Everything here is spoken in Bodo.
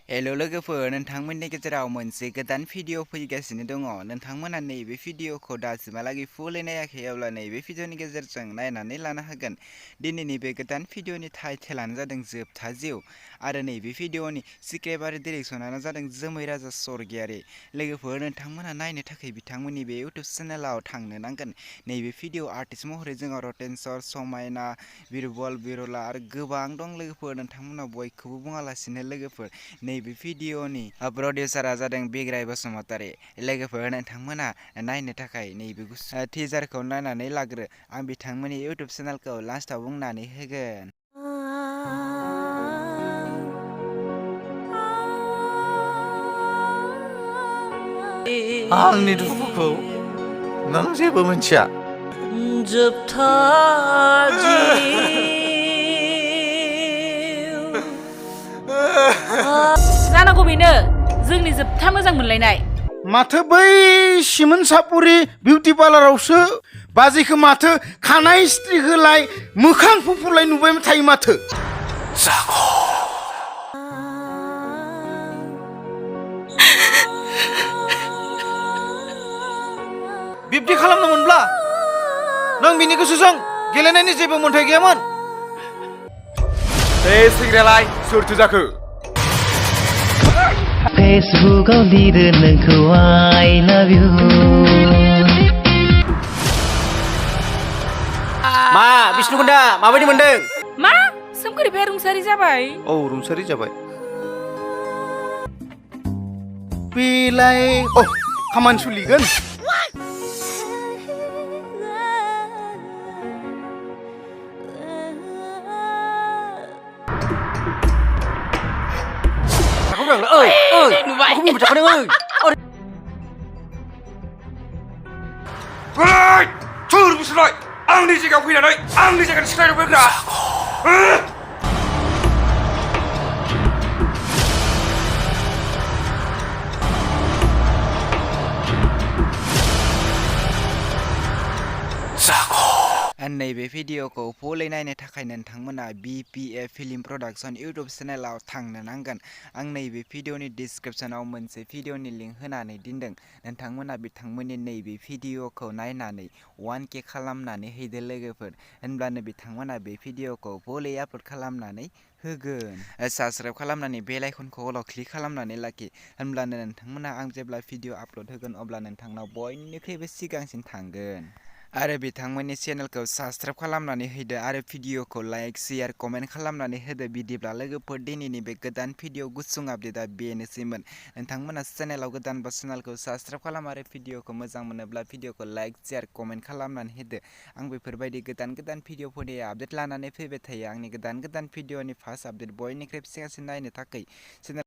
हेल' लोगोफोर नोंथांमोननि गेजेराव मोनसे गोदान भिडिअ फैगासिनो दङ नोंथांमोना नैबे भिडिअखौ दासिमहालागै फुलै नायाखै अब्ला नैबे भिडिअनि गेजेरजों नायनानै लानो हागोन। दिनैनि बे गोदान भिडिअनि टाइटेलानो जादों जोबथा जिउ आरो नैबे भिडिअनि स्क्रिप्ट आरो डिरेक्सनानो जादों जोमै राजा स्वर्गियारि। लोगोफोर नोंथांमोना नायनो थाखाय बिथांमोननि बे इउटुब चेनेलाव थांनो नांगोन। नैबे भिडिअ आर्टिस्ट महरै जोंहा रटेनसर समायना बिरबल बिरला आरो गोबां दं लोगोफोर नोंथांमोना बयखौबो बुङालासिनो लोगोफोर नैबे भिडिअनि प्रडिउसारा जादों बिग्राय बसुमतारी। लोगोफोर नोंथांमोना नायनो थाखाय नैबे टिजारखौ नायनानै लाग्रो आं बिथांमोननि इउटुब चेनेलखौ लास्टाव बुंनानै होगोन। आंनि दुखुखौ नों जेबो मिथिया। जोबथा जानांगौ बेनो जोंनि जोबथा मोजां मोनलायनाय। माथो बै सिमोन सापुरि बिउटि पार्लारावसो बाजैखौ माथो खानाय स्ट्रि होलाय मोखां फुफुरलाय नुबाय थायो माथो। बिब्दि खालामनोमोनब्ला नों बिनि गोसोजों गेलेनायनि जेबो मोन्थाय गैयामोन। बे सेंग्रायालाय सोरथो जाखो? फेसबुकाव लिरो नोंखौ I love you। मा बिष्णुकुन्दा माबायदि मोनदों? मा सोमखोर बिफाया रुंसारि जाबाय? औ रुंसारि जाबाय। बेलाय खामानि सोलिगोन। सोर बिसोरलाय आंनि जायगायाव फैनानै आंनि जायगानि सिख्लायाव फैग्रा? नैबे भिडिअखौ फुलै नायनो थाखाय नोंथांमोना BPA फिल्म प्रडाक्शन इउटुब चेनेलाव थांनो नांगोन। आं नैबे भिडिअनि डिसक्रिपसनाव मोनसे भिडिअनि लिंक होनानै दोनदों। नोंथांमोना बिथांमोननि नैबे भिडिअखौ नायनानै 1K खालामनानै होदो लोगोफोर होनब्लानो बिथांमोना बे भिडिअखौ फुलै आपल'ड खालामनानै होगोन। साबस्क्राइब खालामनानै बेल आइकनखौ अलाव क्लिक खालामनानै लाखि होनब्लानो नोंथांमोना आं जेब्ला भिडिअ आपल'ड होगोन अब्ला नोंथांनाव बयनिख्रुइबो सिगांसिन थांगोन। आरो बिथांमोननि चेनेलखौ साबस्क्राइब खालामनानै होदो आरो भिडिअखौ लाइक शेयार कमेन्ट खालामनानै होदो। बिदिब्ला लोगोफोर दिनैनि बे गोदान भिडिअ गुसुं आपडेटआ बेनोसैमोन। नोंथांमोना चेनेलाव गोदानबा चेनेलखौ साबस्क्राइब खालाम आरो भिडिअखौ मोजां मोनोब्ला भिडिअखौ लाइक शेयार कमेन्ट खालामनानै होदो। आं बेफोरबायदि गोदान गोदान भिडिअफोरनि आपडेट लानानै फैबाय थायो। आंनि गोदान गोदान भिडिअनि फार्स्ट आपडेट बयनिख्रुइबो सिगांसिन नायनो थाखाय चेनेल